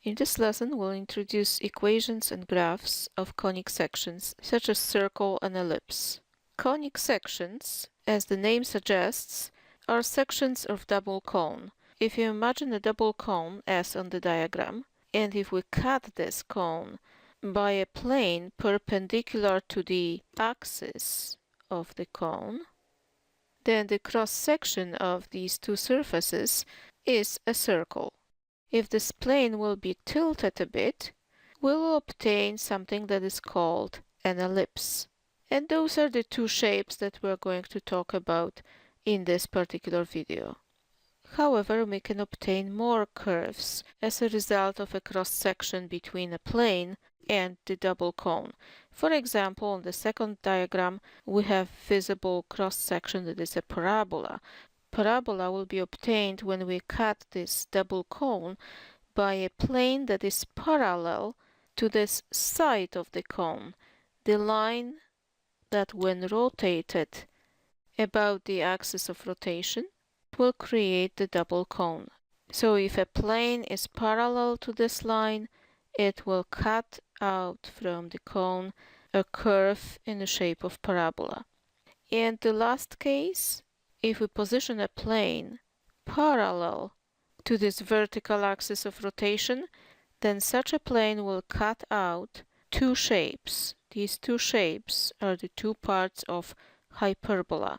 In this lesson, we'll introduce equations and graphs of conic sections, such as circle and ellipse. Conic sections, as the name suggests, are sections of double cone. If you imagine a double cone, as on the diagram, and if we cut this cone by a plane perpendicular to the axis of the cone, then the cross-section of these two surfaces is a circle. If this plane will be tilted a bit, we'll obtain something that is called an ellipse. And those are the two shapes that we're going to talk about in this particular video. However, we can obtain more curves as a result of a cross-section between a plane and the double cone. For example, on the second diagram, we have visible cross-section that is a parabola. Parabola will be obtained when we cut this double cone by a plane that is parallel to this side of the cone, the line that when rotated about the axis of rotation will create the double cone. So if a plane is parallel to this line, it will cut out from the cone a curve in the shape of parabola. And the last case, if we position a plane parallel to this vertical axis of rotation, then such a plane will cut out two shapes. These two shapes are the two parts of hyperbola.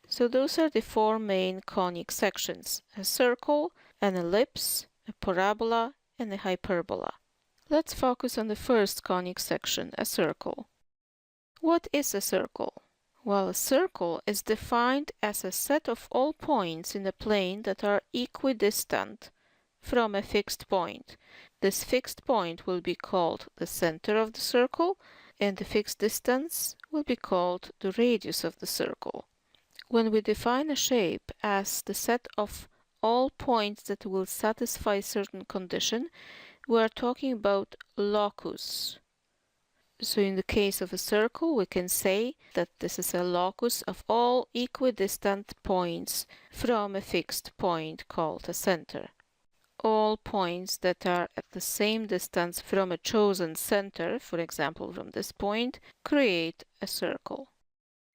So those are the four main conic sections: a circle, an ellipse, a parabola, and a hyperbola. Let's focus on the first conic section, a circle. What is a circle? Well, a circle is defined as a set of all points in a plane that are equidistant from a fixed point. This fixed point will be called the center of the circle, and the fixed distance will be called the radius of the circle. When we define a shape as the set of all points that will satisfy a certain condition, we are talking about locus. So in the case of a circle, we can say that this is a locus of all equidistant points from a fixed point called a center. All points that are at the same distance from a chosen center, for example from this point, create a circle.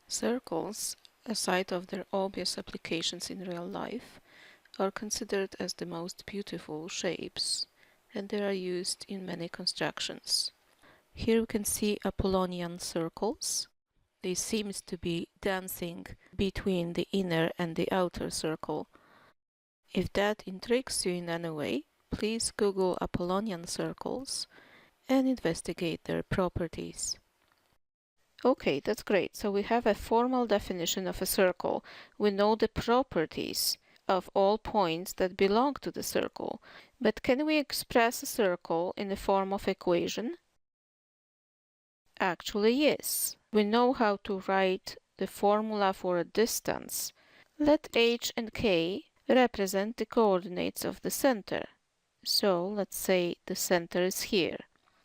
Circles, aside of their obvious applications in real life, are considered as the most beautiful shapes, and they are used in many constructions. Here we can see Apollonian circles. They seem to be dancing between the inner and the outer circle. If that intrigues you in any way, please Google Apollonian circles and investigate their properties. Okay, that's great. So we have a formal definition of a circle. We know the properties of all points that belong to the circle. But can we express a circle in the form of equation? Actually, yes. We know how to write the formula for a distance. Let h and k represent the coordinates of the center. So let's say the center is here.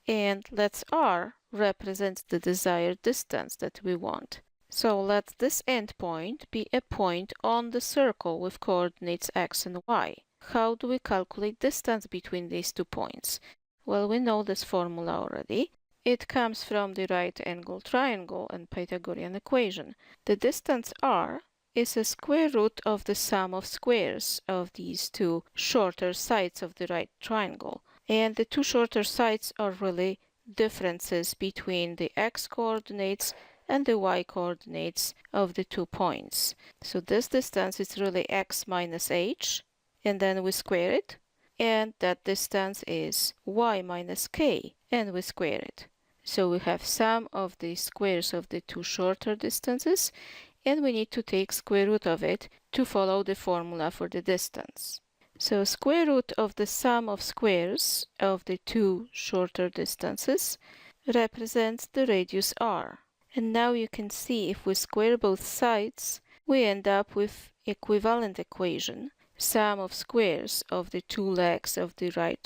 And let's r represent the desired distance that we want. So let this endpoint be a point on the circle with coordinates x and y. How do we calculate distance between these two points? Well, we know this formula already. It comes from the right-angled triangle and Pythagorean equation. The distance r is a square root of the sum of squares of these two shorter sides of the right triangle. And the two shorter sides are really differences between the x-coordinates and the y-coordinates of the 2 points. So this distance is really x minus h, and then we square it, and that distance is y minus k, and we square it. So we have sum of the squares of the 2 shorter distances, and we need to take square root of it to follow the formula for the distance. So square root of the sum of squares of the 2 shorter distances represents the radius r. And now you can see if we square both sides, we end up with equivalent equation. Sum of squares of the 2 legs of the right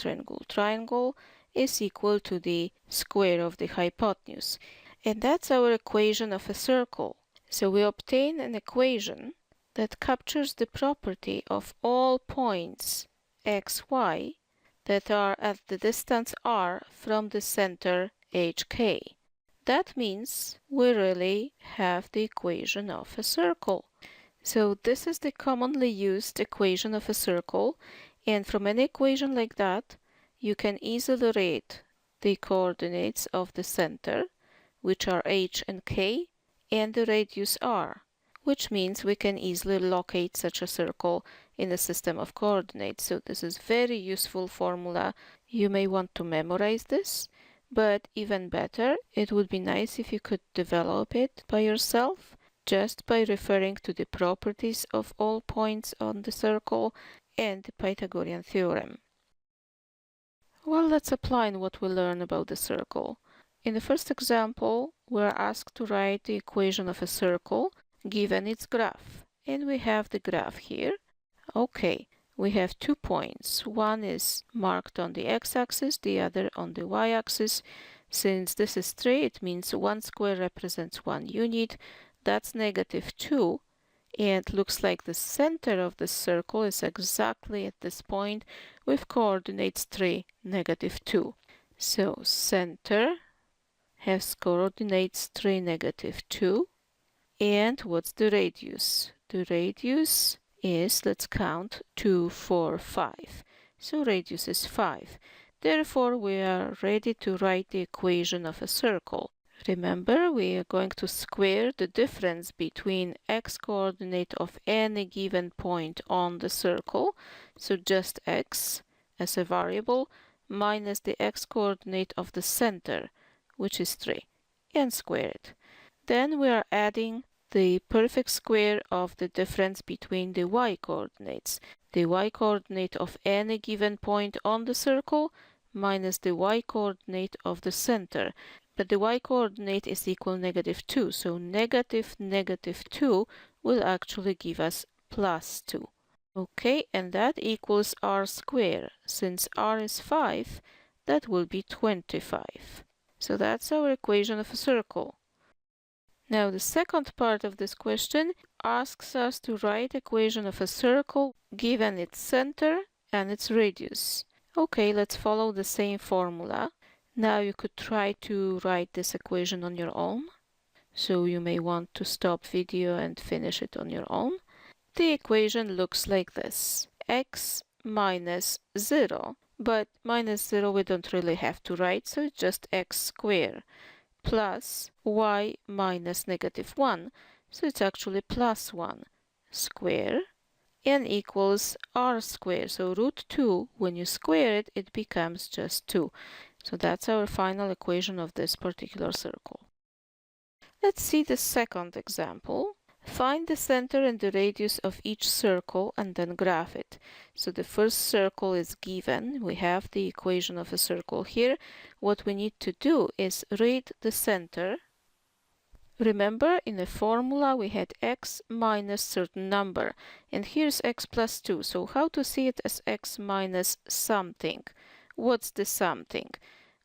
triangle is equal to the square of the hypotenuse. And that's our equation of a circle. So we obtain an equation that captures the property of all points x, y that are at the distance r from the center hk. That means we really have the equation of a circle. So this is the commonly used equation of a circle, and from an equation like that, you can easily write the coordinates of the center, which are h and k, and the radius r, which means we can easily locate such a circle in a system of coordinates. So this is very useful formula. You may want to memorize this, but even better, it would be nice if you could develop it by yourself, just by referring to the properties of all points on the circle and the Pythagorean theorem. Well, let's apply what we learned about the circle. In the first example, we're asked to write the equation of a circle given its graph. And we have the graph here. Okay, we have 2 points. One is marked on the x-axis, the other on the y-axis. Since this is 3, it means 1 square represents 1 unit. That's -2. And looks like the center of the circle is exactly at this point with coordinates 3, -2. So center has coordinates 3, -2. And what's the radius? The radius is, let's count, 2, 4, 5. So radius is 5. Therefore, we are ready to write the equation of a circle. Remember, we are going to square the difference between x-coordinate of any given point on the circle, so just x as a variable, minus the x-coordinate of the center, which is 3, and square it. Then we are adding the perfect square of the difference between the y-coordinates, the y-coordinate of any given point on the circle minus the y-coordinate of the center. But the y-coordinate is equal -2, so -2 will actually give us +2. Okay, and that equals r squared. Since r is 5, that will be 25. So that's our equation of a circle. Now the second part of this question asks us to write equation of a circle given its center and its radius. Okay, let's follow the same formula. Now you could try to write this equation on your own. So you may want to stop video and finish it on your own. The equation looks like this. X minus 0, but -0 we don't really have to write, so it's just x squared, plus y minus -1, so it's actually +1 square, and equals r squared. So √2, when you square it, it becomes just 2. So that's our final equation of this particular circle. Let's see the second example. Find the center and the radius of each circle and then graph it. So the first circle is given. We have the equation of a circle here. What we need to do is read the center. Remember, in the formula we had x minus certain number, and here's x plus 2. So how to see it as x minus something? What's the something?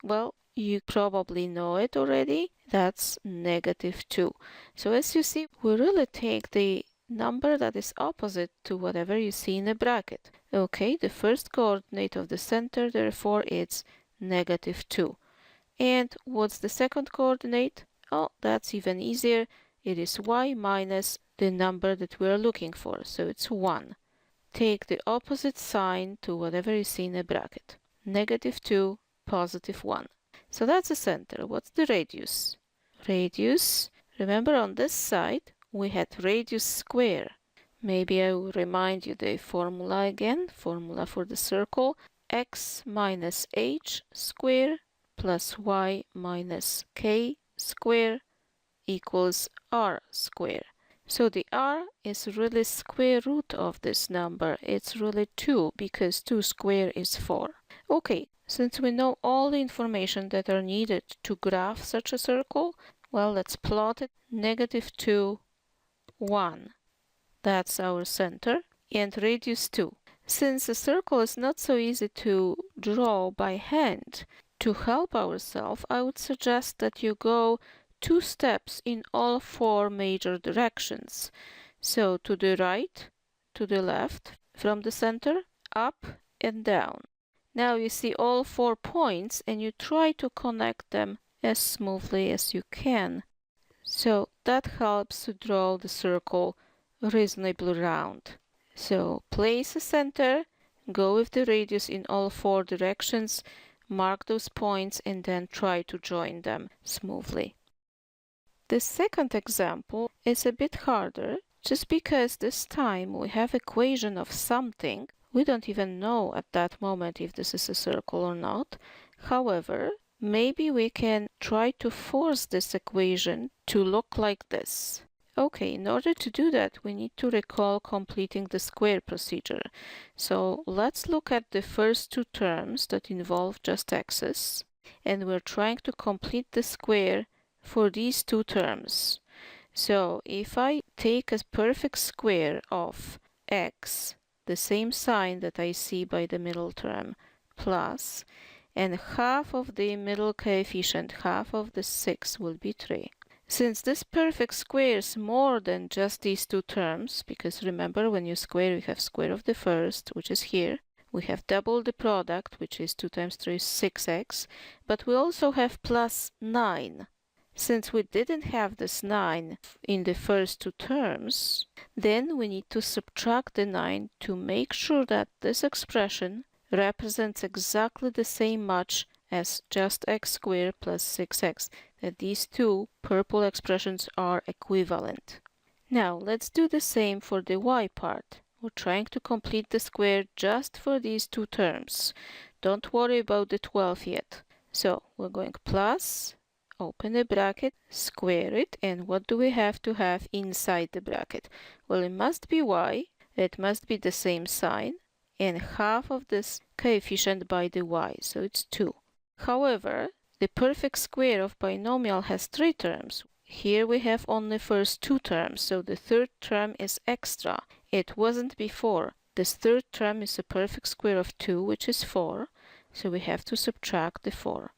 Well, you probably know it already. That's -2. So as you see, we really take the number that is opposite to whatever you see in a bracket. Okay, the first coordinate of the center, therefore, it's -2. And what's the second coordinate? Oh, that's even easier. It is y minus the number that we're looking for, so it's 1. Take the opposite sign to whatever you see in a bracket. -2, +1. So that's the center. What's the radius? Radius, remember on this side, we had radius square. Maybe I will remind you the formula again. Formula for the circle. X minus h square plus y minus k square equals r square. So the r is really square root of this number. It's really 2 because 2 square is 4. Okay, since we know all the information that are needed to graph such a circle, well, let's plot it. -2, 1. That's our center. And radius 2. Since a circle is not so easy to draw by hand, to help ourselves, I would suggest that you go 2 steps in all 4 major directions. So to the right, to the left, from the center, up and down. Now you see all 4 points and you try to connect them as smoothly as you can. So that helps to draw the circle reasonably round. So place a center, go with the radius in all 4 directions, mark those points and then try to join them smoothly. The second example is a bit harder, just because this time we have equation of something. We don't even know at that moment if this is a circle or not. However, maybe we can try to force this equation to look like this. Okay, in order to do that, we need to recall completing the square procedure. So let's look at the first 2 terms that involve just x's, and we're trying to complete the square for these 2 terms. So if I take a perfect square of x, the same sign that I see by the middle term, plus, and half of the middle coefficient, half of the 6 will be 3. Since this perfect square is more than just these 2 terms, because remember when you square you have square of the first, which is here, we have double the product, which is 2 times 3 is 6x, but we also have plus 9. Since we didn't have this 9 in the first 2 terms, then we need to subtract the 9 to make sure that this expression represents exactly the same much as just x squared plus 6x, that these 2 purple expressions are equivalent. Now let's do the same for the y part. We're trying to complete the square just for these 2 terms. Don't worry about the 12 yet. So we're going plus, open a bracket, square it, and what do we have to have inside the bracket? Well, it must be y, it must be the same sign, and half of this coefficient by the y, so it's 2. However, the perfect square of binomial has 3 terms. Here we have only first 2 terms, so the third term is extra. It wasn't before. This third term is a perfect square of 2, which is 4, so we have to subtract the 4.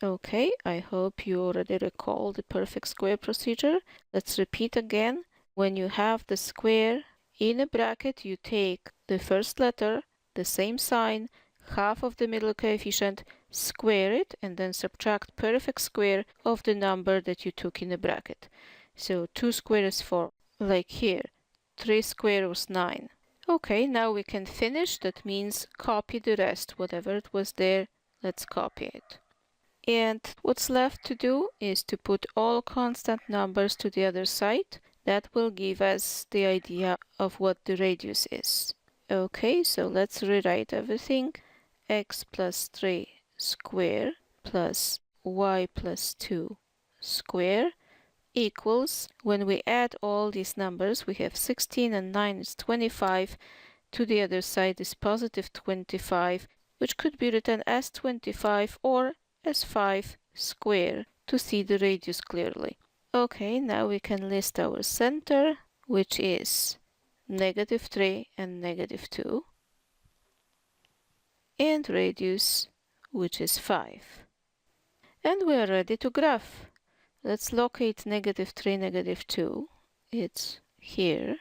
Okay, I hope you already recall the perfect square procedure. Let's repeat again. When you have the square in a bracket, you take the first letter, the same sign, half of the middle coefficient, square it, and then subtract perfect square of the number that you took in the bracket. So 2 squared is 4, like here. 3 squared was 9. Okay, now we can finish. That means copy the rest. Whatever it was there, let's copy it. And what's left to do is to put all constant numbers to the other side. That will give us the idea of what the radius is. Okay, so let's rewrite everything. X plus 3 square plus y plus 2 square equals, when we add all these numbers, we have 16 and 9 is 25. To the other side is positive 25, which could be written as 25 or as 5 square to see the radius clearly. Okay, now we can list our center, which is -3 and -2, and radius, which is 5. And we are ready to graph. Let's locate -3, -2. It's here.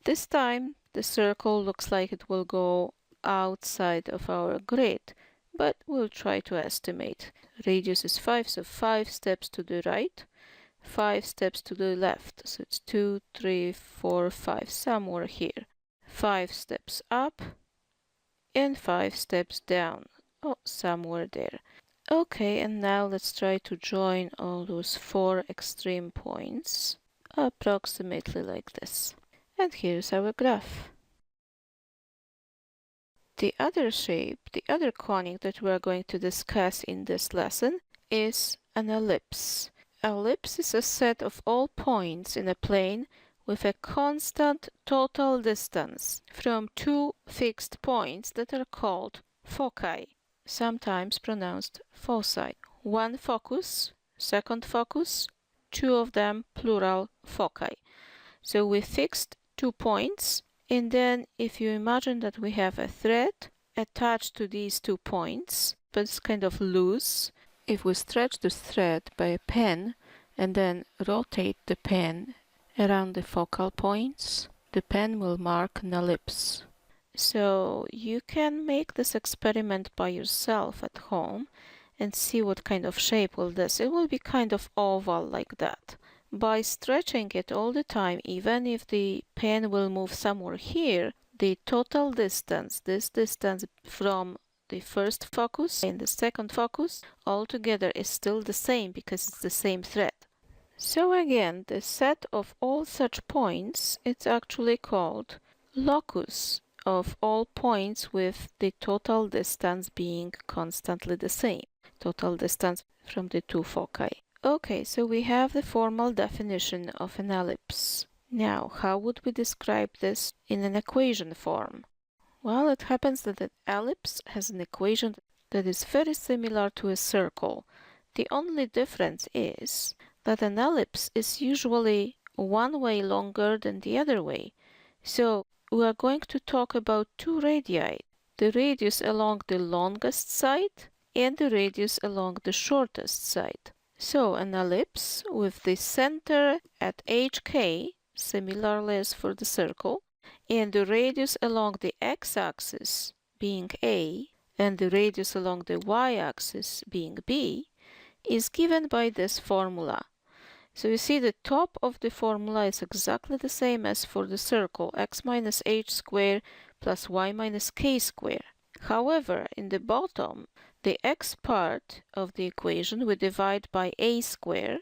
This time the circle looks like it will go outside of our grid, but we'll try to estimate. Radius is 5, so 5 steps to the right, 5 steps to the left. So it's 2, 3, 4, 5, somewhere here. 5 steps up and 5 steps down. Oh, somewhere there. Okay, and now let's try to join all those 4 extreme points, approximately like this. And here's our graph. The other shape, the other conic that we are going to discuss in this lesson is an ellipse. Ellipse is a set of all points in a plane with a constant total distance from 2 fixed points that are called foci, sometimes pronounced foci. One focus, second focus, 2 of them plural foci. So we fixed 2 points. And then if you imagine that we have a thread attached to these 2 points, but it's kind of loose, if we stretch the thread by a pen and then rotate the pen around the focal points, the pen will mark an ellipse. So you can make this experiment by yourself at home and see what kind of shape will this. It will be kind of oval like that. By stretching it all the time, even if the pen will move somewhere here, the total distance, this distance from the first focus and the second focus altogether is still the same because it's the same thread. So again, the set of all such points, it's actually called locus of all points with the total distance being constantly the same, total distance from the two foci. Okay, so we have the formal definition of an ellipse. Now, how would we describe this in an equation form? Well, it happens that an ellipse has an equation that is very similar to a circle. The only difference is that an ellipse is usually one way longer than the other way. So we are going to talk about two radii, the radius along the longest side and the radius along the shortest side. So an ellipse with the center at HK, similarly as for the circle, and the radius along the x-axis being A and the radius along the y-axis being B is given by this formula. So you see the top of the formula is exactly the same as for the circle, x minus h squared plus y minus k squared. However, in the bottom, the x part of the equation we divide by a squared,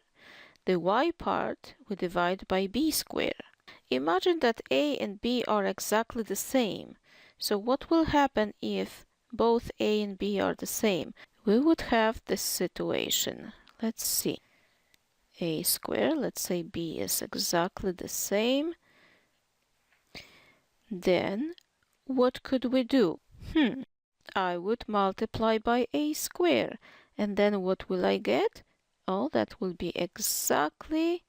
the y part we divide by b squared. Imagine that a and b are exactly the same. So what will happen if both a and b are the same? We would have this situation. Let's see. A squared, let's say b is exactly the same. Then what could we do? I would multiply by a squared. And then what will I get? Oh, that will be exactly,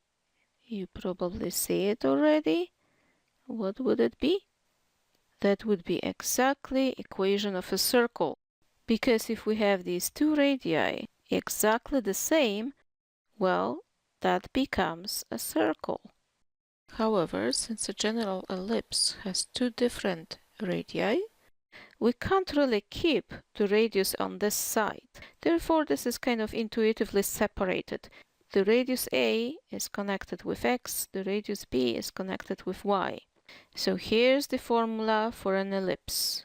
you probably see it already. What would it be? That would be exactly equation of a circle. Because if we have these two radii exactly the same, well, that becomes a circle. However, since a general ellipse has two different radii, we can't really keep the radius on this side. Therefore, this is kind of intuitively separated. The radius A is connected with X, the radius B is connected with Y. So here's the formula for an ellipse.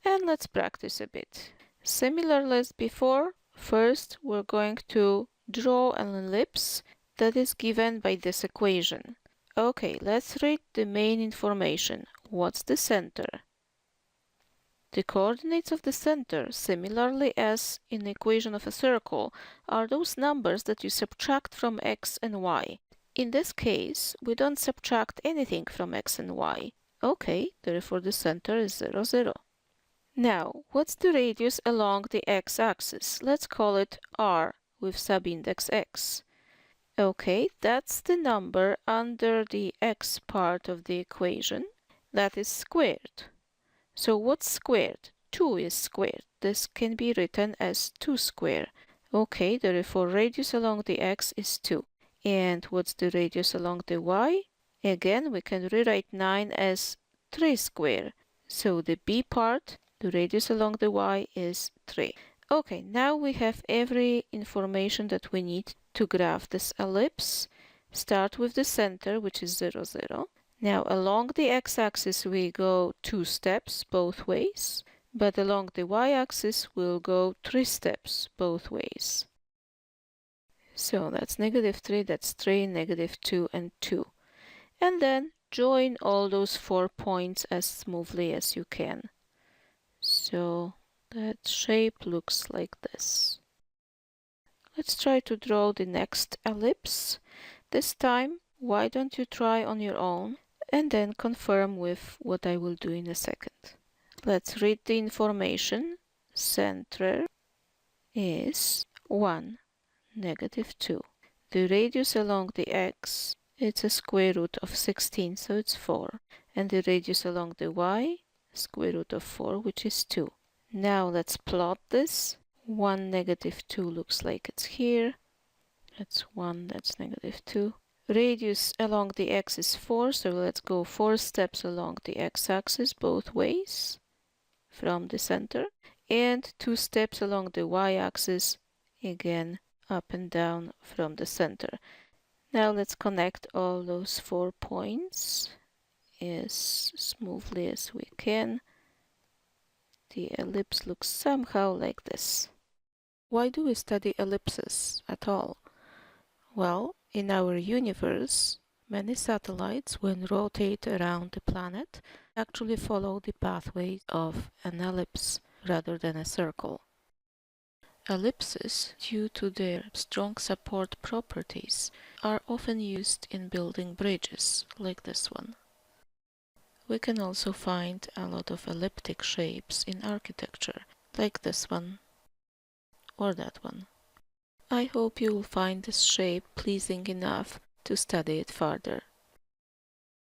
And let's practice a bit. Similarly as before, first we're going to draw an ellipse that is given by this equation. Okay, let's read the main information. What's the center? The coordinates of the center, similarly as in the equation of a circle, are those numbers that you subtract from x and y. In this case, we don't subtract anything from x and y. Okay, therefore the center is 0, 0. Now, what's the radius along the x-axis? Let's call it r with subindex x. Okay, that's the number under the x part of the equation. That is squared. So what's squared? 2 is squared. This can be written as 2 squared. Okay, therefore radius along the x is 2. And what's the radius along the y? Again, we can rewrite 9 as 3 squared. So the b part, the radius along the y is 3. Okay, now we have every information that we need to graph this ellipse. Start with the center, which is 0, 0. Now along the x-axis we go 2 steps both ways, but along the y-axis we'll go 3 steps both ways. So that's -3, that's 3, -2, and 2. And then join all those 4 points as smoothly as you can. So that shape looks like this. Let's try to draw the next ellipse. This time, why don't you try on your own and then confirm with what I will do in a second. Let's read the information. Center is 1, -2. The radius along the x, it's a square root of 16, so it's 4. And the radius along the y, square root of 4, which is 2. Now let's plot this. 1, -2 looks like it's here. That's 1, that's -2. Radius along the x is 4, so let's go 4 steps along the x-axis both ways from the center, and 2 steps along the y-axis, again up and down from the center. Now let's connect all those 4 points as smoothly as we can. The ellipse looks somehow like this. Why do we study ellipses at all? Well, in our universe, many satellites, when rotate around the planet, actually follow the pathway of an ellipse rather than a circle. Ellipses, due to their strong support properties, are often used in building bridges, like this one. We can also find a lot of elliptic shapes in architecture, like this one or that one. I hope you will find this shape pleasing enough to study it further.